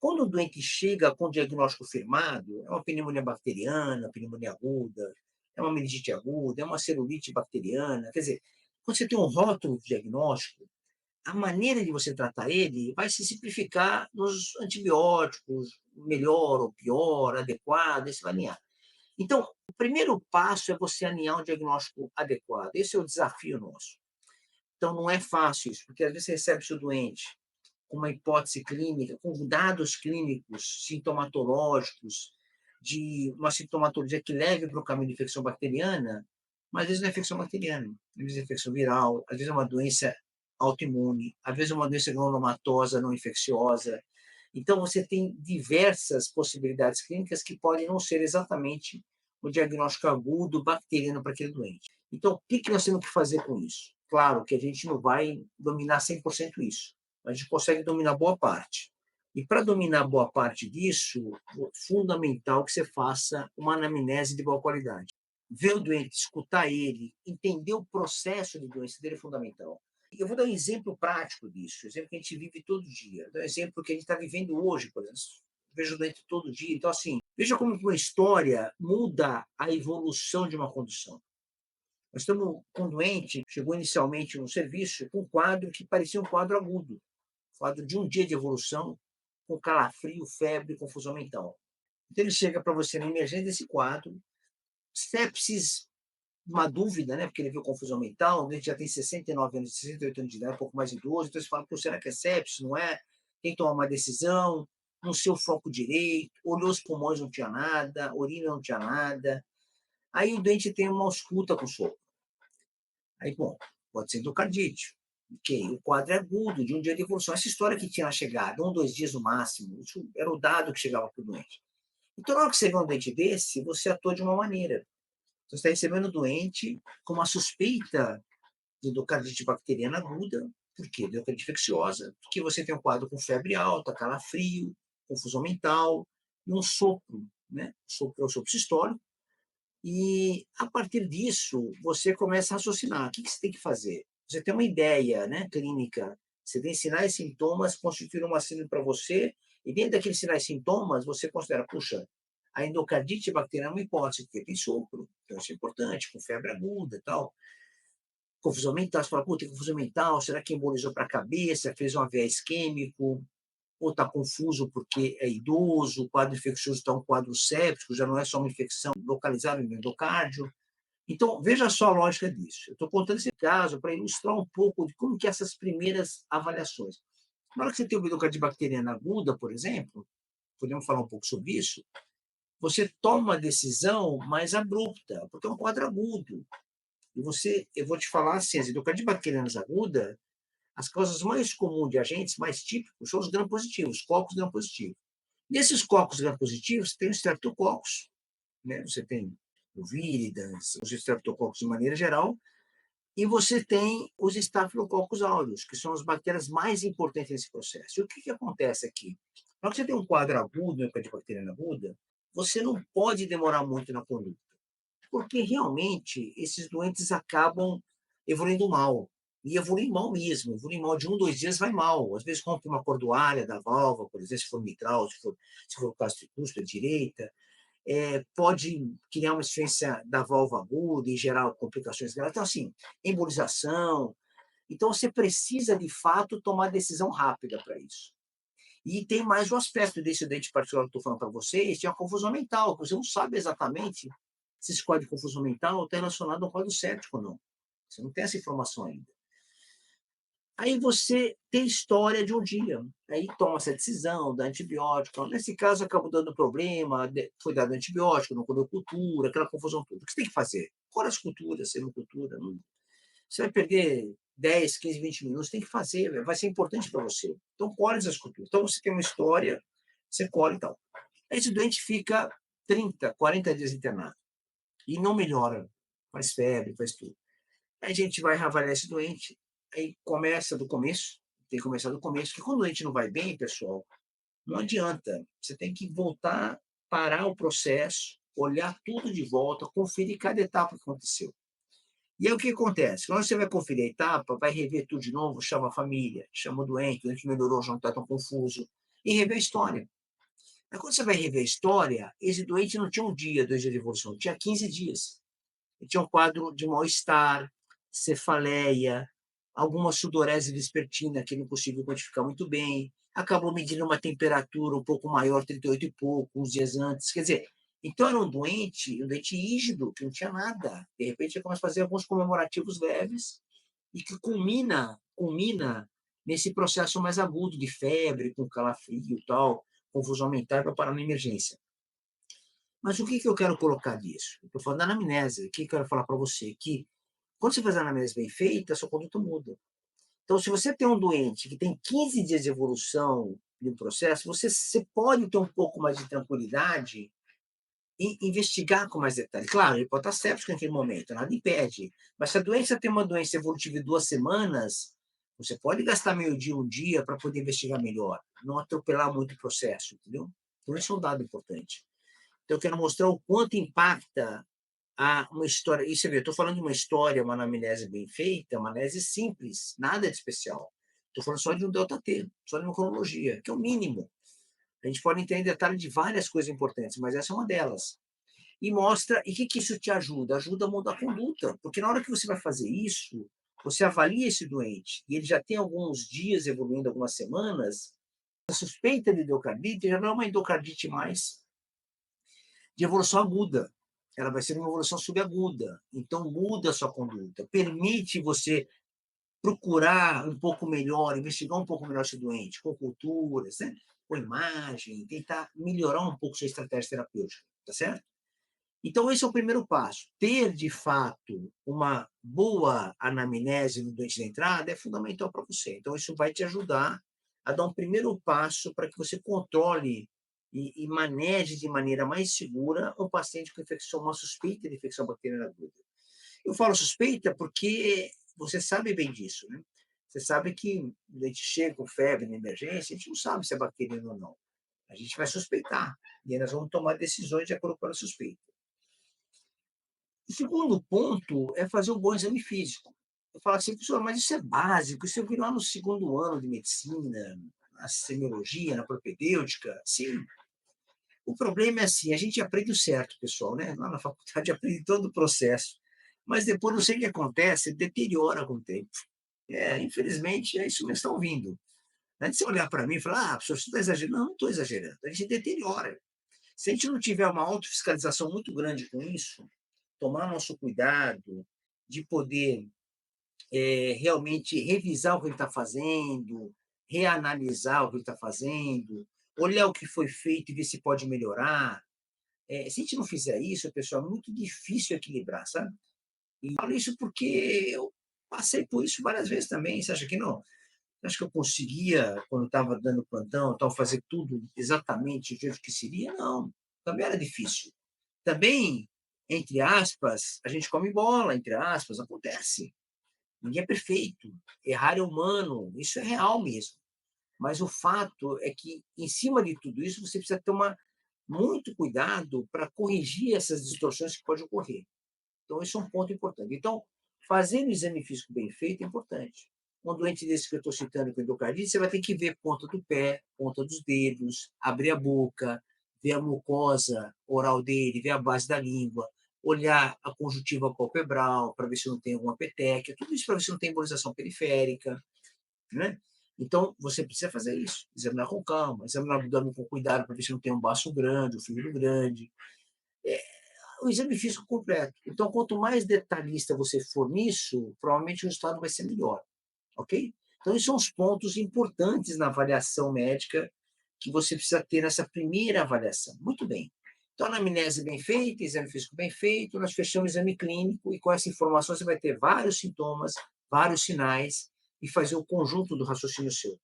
Quando o doente chega com o diagnóstico firmado, é uma pneumonia bacteriana, pneumonia aguda, é uma meningite aguda, é uma celulite bacteriana, quer dizer, quando você tem um rótulo de diagnóstico, a maneira de você tratar ele vai se simplificar nos antibióticos, melhor ou pior, adequado, esse vai alinhar. Então, o primeiro passo é você alinhar um diagnóstico adequado. Esse é o desafio nosso. Então, não é fácil isso, porque às vezes você recebe seu doente com uma hipótese clínica, com dados clínicos, sintomatológicos, de uma sintomatologia que leve para o caminho de infecção bacteriana, mas às vezes não é infecção bacteriana, às vezes é infecção viral, às vezes é uma doença autoimune, às vezes é uma doença granulomatosa não infecciosa. Então, você tem diversas possibilidades clínicas que podem não ser exatamente o diagnóstico agudo bacteriano para aquele doente. Então, o que nós temos que fazer com isso? Claro que a gente não vai dominar 100% isso, mas a gente consegue dominar boa parte. E para dominar boa parte disso, é fundamental que você faça uma anamnese de boa qualidade. Ver o doente, escutar ele, entender o processo de doença dele é fundamental. Eu vou dar um exemplo prático disso, um exemplo que a gente vive todo dia, um exemplo que a gente está vivendo hoje, por exemplo. Eu vejo o doente todo dia. Então, assim, veja como uma história muda a evolução de uma condição. Nós estamos com um doente, chegou inicialmente no serviço com um quadro que parecia um quadro agudo, quadro de um dia de evolução, com calafrio, febre, confusão mental. Então ele chega para você na emergência desse quadro, sepsis, uma dúvida, né? Porque ele viu confusão mental, ele já tem 69 anos, 68 anos de idade, um pouco mais idoso, então você fala, pô, será que é sepsis? Não é? Tem que tomar uma decisão, não sei o foco direito, olhou os pulmões, não tinha nada, urina não tinha nada. Aí o doente tem uma ausculta com sopro. Aí, bom, pode ser endocardite. Ok, o quadro é agudo, de um dia de evolução. Essa história que tinha na chegada, 1, 2 dias no máximo, isso era o dado que chegava para o doente. Então, na hora que você vê um doente desse, você atua de uma maneira. Você está recebendo o doente com uma suspeita de endocardite bacteriana aguda, por quê? Endocardite infecciosa, porque você tem um quadro com febre alta, calafrio, confusão mental, e um sopro, né? O sopro é o sopro sistólico, e a partir disso, você começa a raciocinar. O que você tem que fazer? Você tem uma ideia, né, clínica. Você tem sinais e sintomas, constituir uma síndrome para você, e dentro daqueles sinais e sintomas, você considera, puxa, a endocardite bacteriana é uma hipótese, porque tem sopro, então isso é importante, com febre aguda e tal. Confusão mental, você fala, puta, tem confusão mental, será que embolizou para a cabeça, fez um AVE isquêmico, ou está confuso porque é idoso, o quadro infeccioso está um quadro séptico, já não é só uma infecção localizada no endocárdio. Então, veja só a lógica disso. Eu estou contando esse caso para ilustrar um pouco de como que essas primeiras avaliações. Na hora que você tem uma endocardite bacteriana aguda, por exemplo, podemos falar um pouco sobre isso, você toma uma decisão mais abrupta, porque é um quadro agudo. E você, eu vou te falar assim, as endocardites bacterianas agudas, as causas mais comuns de agentes, mais típicos, são os gram-positivos, cocos gram-positivos. Nesses cocos gram-positivos, tem os streptococcus, né? Você tem o víridas, os streptococcus de maneira geral, e você tem os estafilococcus aureus, que são as bactérias mais importantes nesse processo. E o que acontece aqui? Na hora que você tem um quadro agudo, de bacteriana aguda, você não pode demorar muito na conduta, porque realmente esses doentes acabam evoluindo mal. E evoluir mal mesmo, evoluir mal de 1, 2 dias vai mal. Às vezes rompe uma cordoalha da válvula, por exemplo, se for mitral, se for o caso tricúspide direita, pode criar uma insuficiência da válvula aguda e gerar complicações graves. Então, assim, embolização. Então, você precisa, de fato, tomar decisão rápida para isso. E tem mais um aspecto desse dente particular que eu estou falando para vocês, que é a confusão mental, que você não sabe exatamente se esse quadro de confusão mental está relacionado a um quadro séptico ou não. Você não tem essa informação ainda. Aí você tem história de um dia, aí toma essa decisão, dá antibiótico. Nesse caso, acabou dando problema, foi dado antibiótico, não comeu cultura, aquela confusão toda. O que você tem que fazer? Colhe as culturas, cultura. Você vai perder 10, 15, 20 minutos, tem que fazer, vai ser importante para você. Então, colhe essas culturas. Então, você tem uma história, você colhe e tal. Aí esse doente fica 30, 40 dias internado e não melhora, faz febre, faz tudo. Aí a gente vai reavaliar esse doente, aí começa do começo, tem que começar do começo, porque quando o doente não vai bem, pessoal, não adianta. Você tem que voltar, parar o processo, olhar tudo de volta, conferir cada etapa que aconteceu. E aí o que acontece? Quando você vai conferir a etapa, vai rever tudo de novo, chama a família, chama o doente melhorou, já não está tão confuso, e rever a história. Aí quando você vai rever a história, esse doente não tinha um dia, 2 dias de evolução, tinha 15 dias. Ele tinha um quadro de mal-estar, cefaleia, alguma sudorese vespertina que ele não conseguiu quantificar muito bem, acabou medindo uma temperatura um pouco maior, 38 e pouco, uns dias antes. Quer dizer, então era um doente rígido, que não tinha nada. De repente, ele começa a fazer alguns comemorativos leves e que culmina nesse processo mais agudo de febre, com calafrio e tal, confusão mental para parar na emergência. Mas o que, que eu quero colocar disso? Eu estou falando da anamnese. O que eu quero falar para você? Que quando você faz a anamnese bem feita, a sua conduta muda. Então, se você tem um doente que tem 15 dias de evolução de um processo, você pode ter um pouco mais de tranquilidade e investigar com mais detalhe. Claro, ele pode estar séptico naquele momento, nada impede. Mas se a doença tem uma doença evolutiva de 2 semanas, você pode gastar meio dia, um dia, para poder investigar melhor. Não atropelar muito o processo, entendeu? Então, isso é um dado importante. Então, eu quero mostrar o quanto impacta uma história. E você vê, eu estou falando de uma história, uma anamnese bem feita, uma anamnese simples, nada de especial. Estou falando só de um delta T, só de uma cronologia, que é o mínimo. A gente pode entender detalhe de várias coisas importantes, mas essa é uma delas. E mostra, e o que, que isso te ajuda? Ajuda a mudar a conduta, porque na hora que você vai fazer isso, você avalia esse doente, e ele já tem alguns dias evoluindo, algumas semanas, a suspeita de endocardite já não é uma endocardite mais de evolução aguda. Ela vai ser uma evolução subaguda. Então, muda a sua conduta. Permite você procurar um pouco melhor, investigar um pouco melhor esse doente, com culturas, né? Com imagem, tentar melhorar um pouco sua estratégia terapêutica. Tá certo? Então, esse é o primeiro passo. Ter, de fato, uma boa anamnese no doente de entrada é fundamental para você. Então, isso vai te ajudar a dar um primeiro passo para que você controle e maneje de maneira mais segura um paciente com infecção, uma suspeita de infecção bacteriana aguda. Eu falo suspeita porque você sabe bem disso, né? Você sabe que a gente chega com febre na emergência, a gente não sabe se é bacteriano ou não. A gente vai suspeitar. E aí nós vamos tomar decisões de acordo com a suspeita. O segundo ponto é fazer um bom exame físico. Eu falo assim, professor, mas isso é básico, isso eu vi lá no segundo ano de medicina, na semiologia, na propedêutica. Sim, o problema é assim, a gente aprende o certo, pessoal, né? Lá na faculdade aprende todo o processo. Mas depois, não sei o que acontece, deteriora com o tempo. Infelizmente, é isso que vocês estão ouvindo. Antes de você olhar para mim e falar, professor, você está exagerando. Não, não estou exagerando. A gente deteriora. Se a gente não tiver uma autofiscalização muito grande com isso, tomar nosso cuidado de poder realmente revisar o que ele está fazendo, reanalisar o que ele está fazendo, olhar o que foi feito e ver se pode melhorar. Se a gente não fizer isso, pessoal, é muito difícil equilibrar, sabe? E falo isso porque eu passei por isso várias vezes também. Você acha que não? Você acha que eu conseguia, quando estava dando plantão, tal, fazer tudo exatamente do jeito que seria? Não, também era difícil. Também, entre aspas, a gente come bola, entre aspas, acontece. Ninguém é perfeito. Errar é humano, isso é real mesmo. Mas o fato é que, em cima de tudo isso, você precisa tomar muito cuidado para corrigir essas distorções que podem ocorrer. Então, esse é um ponto importante. Então, fazer o exame físico bem feito é importante. Um doente desse que eu estou citando com endocardite, você vai ter que ver ponta do pé, ponta dos dedos, abrir a boca, ver a mucosa oral dele, ver a base da língua, olhar a conjuntiva palpebral para ver se não tem alguma petequia, tudo isso para ver se não tem embolização periférica, né? Então, você precisa fazer isso, examinar com calma, examinar o abdômen com cuidado para ver se não tem um baço grande, um fígado grande, é, o exame físico completo. Então, quanto mais detalhista você for nisso, provavelmente o resultado vai ser melhor, ok? Então, esses são os pontos importantes na avaliação médica que você precisa ter nessa primeira avaliação. Muito bem. Então, anamnese bem feita, exame físico bem feito, nós fechamos o exame clínico e com essa informação você vai ter vários sintomas, vários sinais e fazer o conjunto do raciocínio seu.